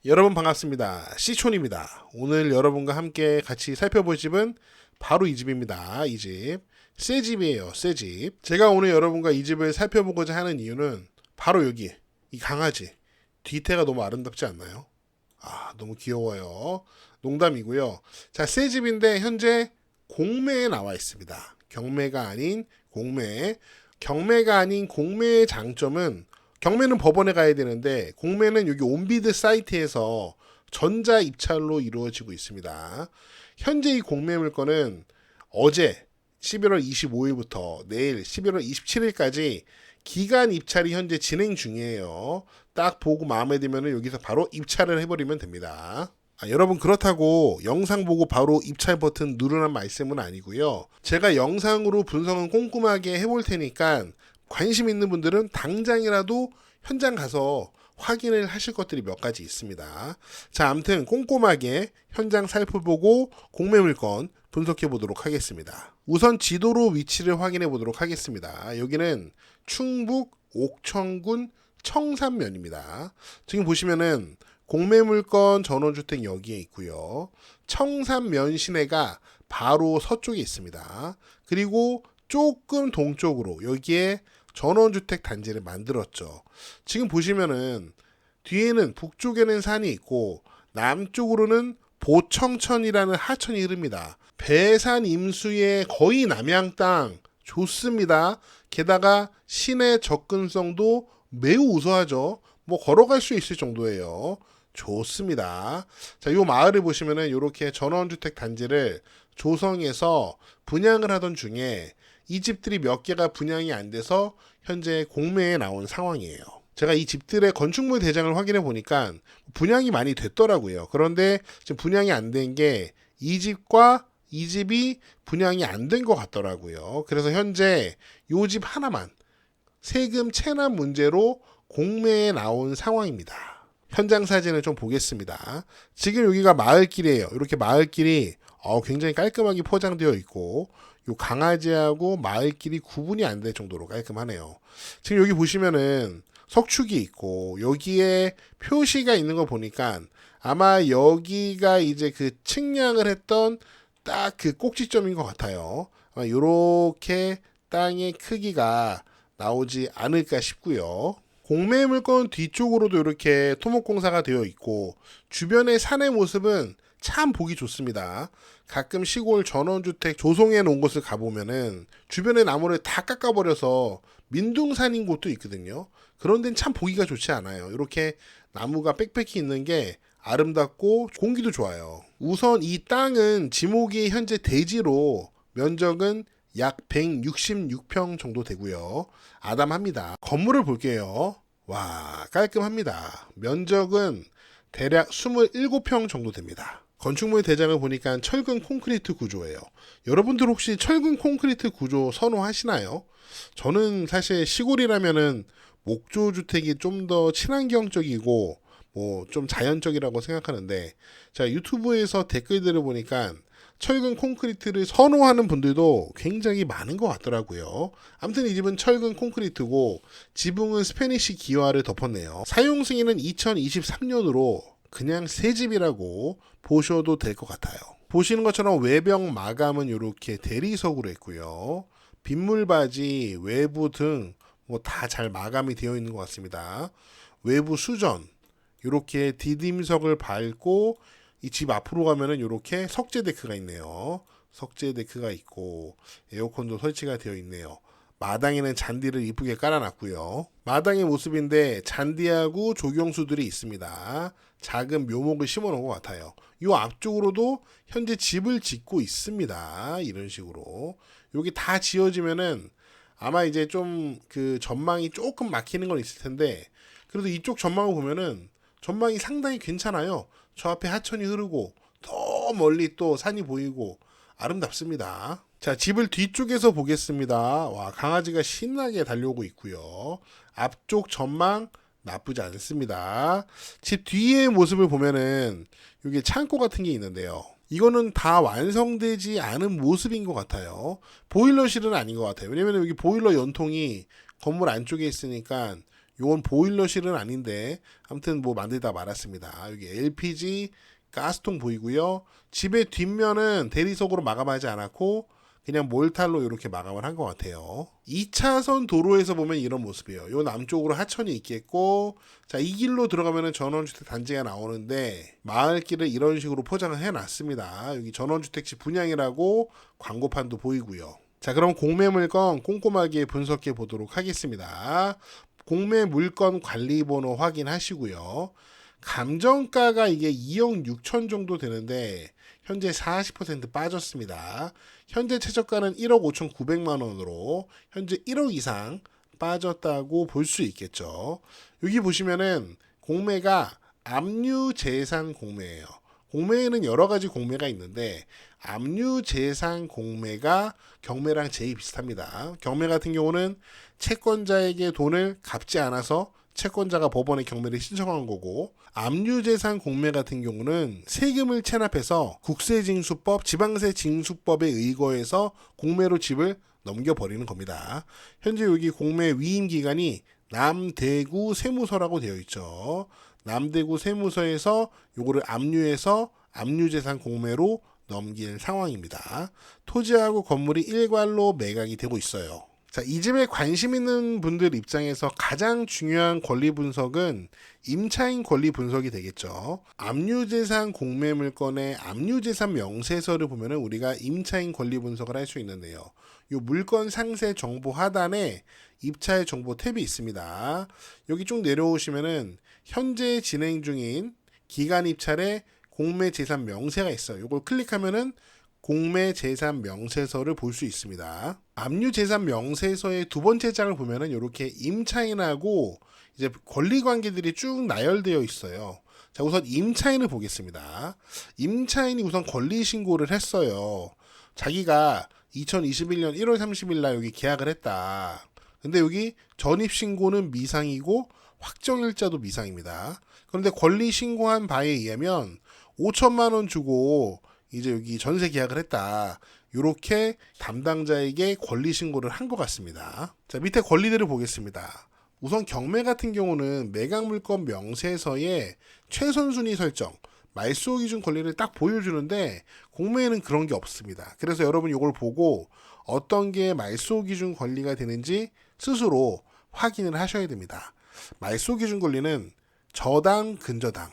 여러분 반갑습니다. C촌입니다. 오늘 여러분과 함께 같이 살펴볼 집은 바로 이 집입니다. 이 집. 새 집이에요. 새 집. 제가 오늘 여러분과 이 집을 살펴보고자 하는 이유는 바로 여기. 이 강아지. 뒤태가 너무 아름답지 않나요? 너무 귀여워요. 농담이고요. 자, 새 집인데 현재 공매에 나와 있습니다. 경매가 아닌 공매. 경매가 아닌 공매의 장점은 경매는 법원에 가야 되는데 공매는 여기 온비드 사이트에서 전자 입찰로 이루어지고 있습니다. 현재 이 공매 물건은 어제 11월 25일부터 내일 11월 27일까지 기간 입찰이 현재 진행 중이에요. 딱 보고 마음에 들면 여기서 바로 입찰을 해버리면 됩니다. 여러분 그렇다고 영상 보고 바로 입찰 버튼 누르란 말씀은 아니고요. 제가 영상으로 분석은 꼼꼼하게 해볼 테니까 관심 있는 분들은 당장이라도 현장 가서 확인을 하실 것들이 몇 가지 있습니다. 자, 아무튼 꼼꼼하게 현장 살펴보고 공매 물건 분석해 보도록 하겠습니다. 우선 지도로 위치를 확인해 보도록 하겠습니다. 여기는 충북 옥천군 청산면입니다. 지금 보시면은 공매 물건 전원주택 여기에 있고요. 청산면 시내가 바로 서쪽에 있습니다. 그리고 조금 동쪽으로 여기에 전원주택 단지를 만들었죠. 지금 보시면은 뒤에는 북쪽에는 산이 있고 남쪽으로는 보청천이라는 하천이 흐릅니다. 배산 임수의 거의 남양 땅 좋습니다. 게다가 시내 접근성도 매우 우수하죠. 뭐 걸어갈 수 있을 정도예요. 좋습니다. 자, 이 마을을 보시면은 이렇게 전원주택 단지를 조성해서 분양을 하던 중에 이 집들이 몇 개가 분양이 안 돼서 현재 공매에 나온 상황이에요. 제가 이 집들의 건축물 대장을 확인해 보니까 분양이 많이 됐더라고요. 그런데 지금 분양이 안 된 게 이 집과 이 집이 분양이 안 된 것 같더라고요. 그래서 현재 이 집 하나만 세금 체납 문제로 공매에 나온 상황입니다. 현장 사진을 좀 보겠습니다. 지금 여기가 마을길이에요. 이렇게 마을길이 굉장히 깔끔하게 포장되어 있고 요 강아지하고 마을길이 구분이 안 될 정도로 깔끔하네요. 지금 여기 보시면은 석축이 있고 여기에 표시가 있는 거 보니까 아마 여기가 이제 그 측량을 했던 딱 그 꼭지점인 것 같아요. 아마 요렇게 땅의 크기가 나오지 않을까 싶고요. 공매 물건 뒤쪽으로도 이렇게 토목공사가 되어 있고 주변의 산의 모습은 참 보기 좋습니다. 가끔 시골 전원주택 조성해 놓은 곳을 가보면은 주변의 나무를 다 깎아버려서 민둥산인 곳도 있거든요. 그런 데는 참 보기가 좋지 않아요. 이렇게 나무가 빽빽히 있는 게 아름답고 공기도 좋아요. 우선 이 땅은 지목이 현재 대지로 면적은 약 166평 정도 되고요. 아담합니다. 건물을 볼게요. 와, 깔끔합니다. 면적은 대략 27평 정도 됩니다. 건축물 대장을 보니까 철근 콘크리트 구조예요. 여러분들 혹시 철근 콘크리트 구조 선호하시나요? 저는 사실 시골이라면은 목조 주택이 좀 더 친환경적이고 뭐 좀 자연적이라고 생각하는데 자, 유튜브에서 댓글들을 보니까 철근 콘크리트를 선호하는 분들도 굉장히 많은 것 같더라고요. 아무튼 이 집은 철근 콘크리트고 지붕은 스페니쉬 기와를 덮었네요. 사용 승인은 2023년으로 그냥 새 집이라고 보셔도 될 것 같아요. 보시는 것처럼 외벽 마감은 이렇게 대리석으로 했고요. 빗물바지, 외부 등 뭐 다 잘 마감이 되어 있는 것 같습니다. 외부 수전 이렇게 디딤석을 밟고 이 집 앞으로 가면은 이렇게 석재 데크가 있네요. 석재 데크가 있고 에어컨도 설치가 되어 있네요. 마당에는 잔디를 이쁘게 깔아놨고요. 마당의 모습인데 잔디하고 조경수들이 있습니다. 작은 묘목을 심어 놓은 것 같아요. 이 앞쪽으로도 현재 집을 짓고 있습니다. 이런 식으로. 여기 다 지어지면은 아마 이제 좀 그 전망이 조금 막히는 건 있을 텐데 그래도 이쪽 전망을 보면은 전망이 상당히 괜찮아요. 저 앞에 하천이 흐르고 더 멀리 또 산이 보이고 아름답습니다. 자, 집을 뒤쪽에서 보겠습니다. 와, 강아지가 신나게 달려오고 있고요. 앞쪽 전망 나쁘지 않습니다. 집 뒤의 모습을 보면은 여기 창고 같은 게 있는데요. 이거는 다 완성되지 않은 모습인 것 같아요. 보일러실은 아닌 것 같아요. 왜냐면 여기 보일러 연통이 건물 안쪽에 있으니까 요건 보일러실은 아닌데 아무튼 뭐 만들다 말았습니다. 여기 LPG 가스통 보이고요. 집의 뒷면은 대리석으로 마감하지 않았고 그냥 몰탈로 이렇게 마감을 한 것 같아요. 2차선 도로에서 보면 이런 모습이에요. 요 남쪽으로 하천이 있겠고, 자, 이 길로 들어가면 전원주택 단지가 나오는데 마을길을 이런 식으로 포장을 해놨습니다. 여기 전원주택지 분양이라고 광고판도 보이고요. 자, 그럼 공매 물건 꼼꼼하게 분석해 보도록 하겠습니다. 공매 물건 관리번호 확인하시고요. 감정가가 이게 2억 6천 정도 되는데 현재 40% 빠졌습니다. 현재 최저가는 1억 5천 9백만 원으로 현재 1억 이상 빠졌다고 볼 수 있겠죠. 여기 보시면은 공매가 압류재산 공매예요. 공매에는 여러 가지 공매가 있는데 압류재산 공매가 경매랑 제일 비슷합니다. 경매 같은 경우는 채권자에게 돈을 갚지 않아서 채권자가 법원에 경매를 신청한 거고, 압류재산 공매 같은 경우는 세금을 체납해서 국세징수법, 지방세징수법에 의거해서 공매로 집을 넘겨버리는 겁니다. 현재 여기 공매 위임 기간이 남대구 세무서라고 되어 있죠. 남대구 세무서에서 요거를 압류해서 압류재산 공매로 넘길 상황입니다. 토지하고 건물이 일괄로 매각이 되고 있어요. 자, 이 집에 관심 있는 분들 입장에서 가장 중요한 권리 분석은 임차인 권리 분석이 되겠죠. 압류재산 공매 물건의 압류재산 명세서를 보면은 우리가 임차인 권리 분석을 할 수 있는데요. 이 물건 상세 정보 하단에 입찰 정보 탭이 있습니다. 여기 쭉 내려오시면은 현재 진행 중인 기간 입찰의 공매 재산 명세가 있어요. 이걸 클릭하면은 공매 재산 명세서를 볼 수 있습니다. 압류 재산 명세서의 두 번째 장을 보면은 이렇게 임차인하고 이제 권리 관계들이 쭉 나열되어 있어요. 자, 우선 임차인을 보겠습니다. 임차인이 우선 권리 신고를 했어요. 자기가 2021년 1월 30일 날 여기 계약을 했다. 근데 여기 전입 신고는 미상이고 확정일자도 미상입니다. 그런데 권리 신고한 바에 의하면 5천만 원 주고 이제 여기 전세 계약을 했다. 이렇게 담당자에게 권리 신고를 한 것 같습니다. 자, 밑에 권리들을 보겠습니다. 우선 경매 같은 경우는 매각 물건 명세서에 최선 순위 설정, 말소 기준 권리를 딱 보여주는데 공매에는 그런 게 없습니다. 그래서 여러분 이걸 보고 어떤 게 말소 기준 권리가 되는지 스스로 확인을 하셔야 됩니다. 말소 기준 권리는 저당, 근저당,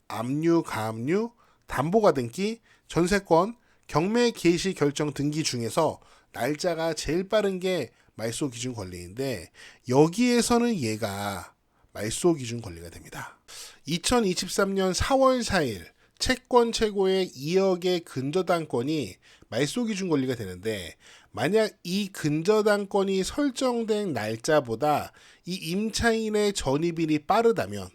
압류, 가압류, 담보가 등기, 전세권, 경매 개시 결정 등기 중에서 날짜가 제일 빠른 게 말소 기준 권리인데 여기에서는 얘가 말소 기준 권리가 됩니다. 2023년 4월 4일 채권 최고의 2억의 근저당권이 말소 기준 권리가 되는데 만약 이 근저당권이 설정된 날짜보다 이 임차인의 전입일이 빠르다면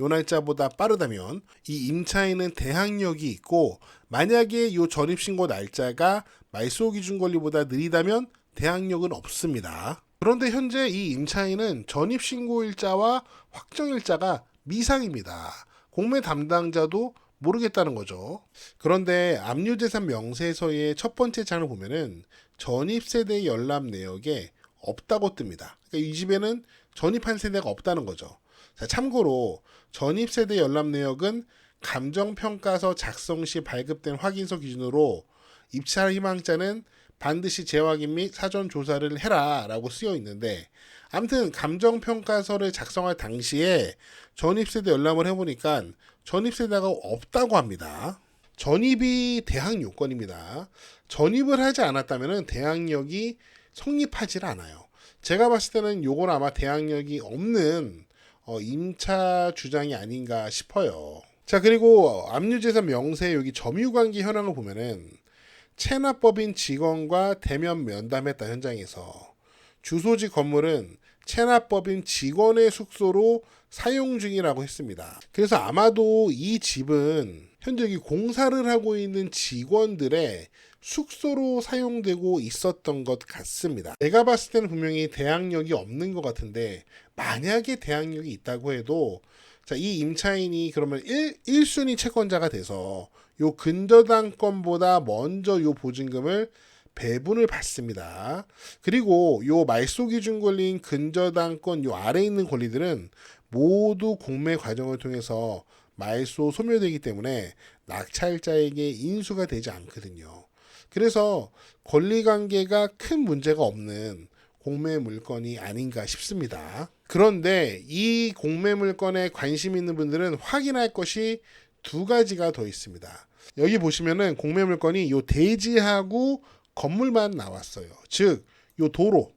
요 날짜보다 빠르다면 이 임차인은 대항력이 있고 만약에 요 전입신고 날짜가 말소 기준 권리보다 느리다면 대항력은 없습니다. 그런데 현재 이 임차인은 전입신고일자와 확정일자가 미상입니다. 공매 담당자도 모르겠다는 거죠. 그런데 압류재산 명세서의 첫 번째 장을 보면은 전입세대 열람 내역에 없다고 뜹니다. 그러니까 이 집에는 전입한 세대가 없다는 거죠. 자, 참고로 전입세대 열람 내역은 감정평가서 작성 시 발급된 확인서 기준으로 입찰 희망자는 반드시 재확인 및 사전 조사를 해라 라고 쓰여 있는데 아무튼 감정평가서를 작성할 당시에 전입세대 열람을 해보니까 전입세대가 없다고 합니다. 전입이 대항 요건입니다. 전입을 하지 않았다면 대항력이 성립하지 않아요. 제가 봤을 때는 요건 아마 대항력이 없는 임차 주장이 아닌가 싶어요. 자, 그리고 압류재산 명세 여기 점유관계 현황을 보면은 체납법인 직원과 대면 면담했다 현장에서 주소지 건물은 체납법인 직원의 숙소로 사용 중이라고 했습니다. 그래서 아마도 이 집은 현재 여기 공사를 하고 있는 직원들의 숙소로 사용되고 있었던 것 같습니다. 내가 봤을 때는 분명히 대항력이 없는 것 같은데 만약에 대항력이 있다고 해도 자, 이 임차인이 그러면 1순위 채권자가 돼서 요 근저당권보다 먼저 요 보증금을 배분을 받습니다. 그리고 요 말소 기준 권리인 근저당권 요 아래에 있는 권리들은 모두 공매 과정을 통해서 말소 소멸되기 때문에 낙찰자에게 인수가 되지 않거든요. 그래서 권리관계가 큰 문제가 없는 공매 물건이 아닌가 싶습니다. 그런데 이 공매 물건에 관심 있는 분들은 확인할 것이 두 가지가 더 있습니다. 여기 보시면은 공매 물건이 요 대지하고 건물만 나왔어요. 즉, 요 도로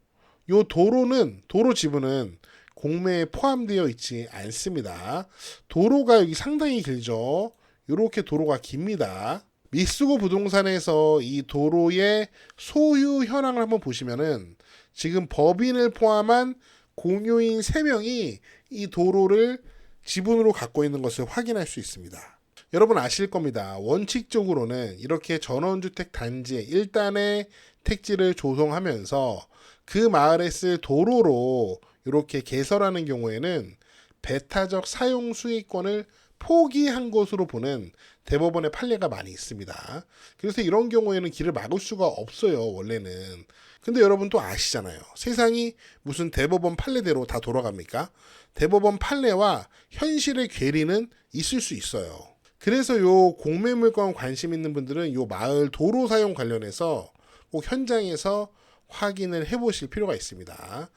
지분은 공매에 포함되어 있지 않습니다. 도로가 여기 상당히 길죠. 이렇게 도로가 깁니다. 미쓰고 부동산에서 이 도로의 소유 현황을 한번 보시면은 지금 법인을 포함한 공유인 3명이 이 도로를 지분으로 갖고 있는 것을 확인할 수 있습니다. 여러분 아실 겁니다. 원칙적으로는 이렇게 전원주택 단지에 1단의 택지를 조성하면서 그 마을에 쓸 도로로 이렇게 개설하는 경우에는 배타적 사용 수익권을 포기한 것으로 보는 대법원의 판례가 많이 있습니다. 그래서 이런 경우에는 길을 막을 수가 없어요, 원래는. 근데 여러분 또 아시잖아요. 세상이 무슨 대법원 판례대로 다 돌아갑니까? 대법원 판례와 현실의 괴리는 있을 수 있어요. 그래서 요 공매물건 관심 있는 분들은 요 마을 도로 사용 관련해서 꼭 현장에서 확인을 해보실 필요가 있습니다.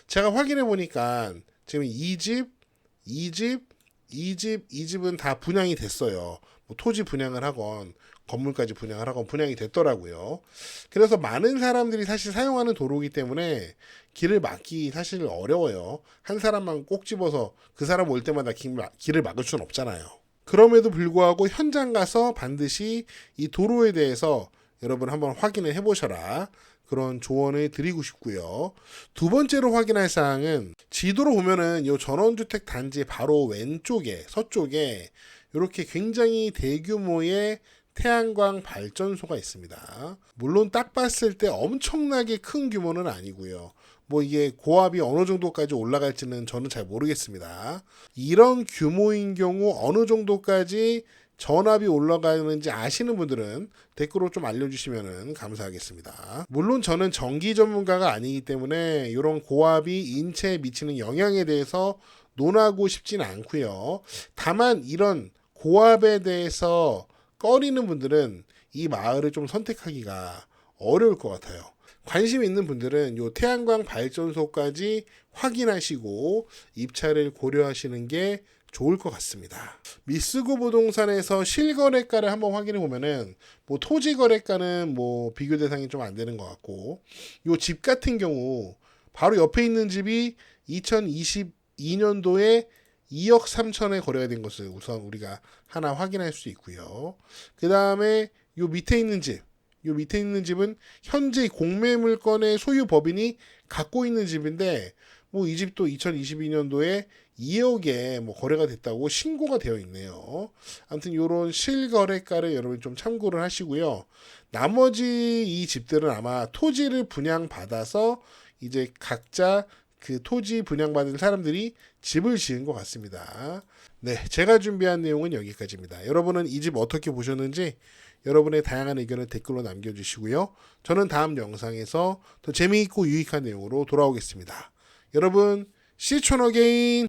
제가 확인해 보니까 지금 이 집은 다 분양이 됐어요. 뭐 토지 분양을 하건 건물까지 분양을 하건 분양이 됐더라고요. 그래서 많은 사람들이 사실 사용하는 도로이기 때문에 길을 막기 사실 어려워요. 한 사람만 꼭 집어서 그 사람 올 때마다 길을 막을 수는 없잖아요. 그럼에도 불구하고 현장 가서 반드시 이 도로에 대해서 여러분 한번 확인을 해보셔라. 그런 조언을 드리고 싶고요. 두 번째로 확인할 사항은 지도로 보면은 이 전원주택 단지 바로 왼쪽에 서쪽에 이렇게 굉장히 대규모의 태양광 발전소가 있습니다. 물론 딱 봤을 때 엄청나게 큰 규모는 아니고요. 뭐 이게 고압이 어느 정도까지 올라갈지는 저는 잘 모르겠습니다. 이런 규모인 경우 어느 정도까지 전압이 올라가는지 아시는 분들은 댓글로 좀 알려주시면 감사하겠습니다. 물론 저는 전기 전문가가 아니기 때문에 이런 고압이 인체에 미치는 영향에 대해서 논하고 싶지는 않고요. 다만 이런 고압에 대해서 꺼리는 분들은 이 마을을 좀 선택하기가 어려울 것 같아요. 관심 있는 분들은 이 태양광 발전소까지 확인하시고 입찰을 고려하시는 게 좋을 것 같습니다. 미쓰고 부동산에서 실거래가를 한번 확인해 보면은 뭐 토지 거래가는 뭐 비교 대상이 좀 안 되는 것 같고 요 집 같은 경우 바로 옆에 있는 집이 2022년도에 2억 3천에 거래가 된 것을 우선 우리가 하나 확인할 수 있고요. 그 다음에 요 밑에 있는 집은 현재 공매 물건의 소유 법인이 갖고 있는 집인데 뭐 이 집도 2022년도에 2억에 뭐 거래가 됐다고 신고가 되어 있네요. 아무튼 이런 실거래가를 여러분 좀 참고를 하시고요. 나머지 이 집들은 아마 토지를 분양받아서 이제 각자 그 토지 분양받은 사람들이 집을 지은 것 같습니다. 네, 제가 준비한 내용은 여기까지입니다. 여러분은 이 집 어떻게 보셨는지 여러분의 다양한 의견을 댓글로 남겨주시고요. 저는 다음 영상에서 더 재미있고 유익한 내용으로 돌아오겠습니다. 여러분, See you again.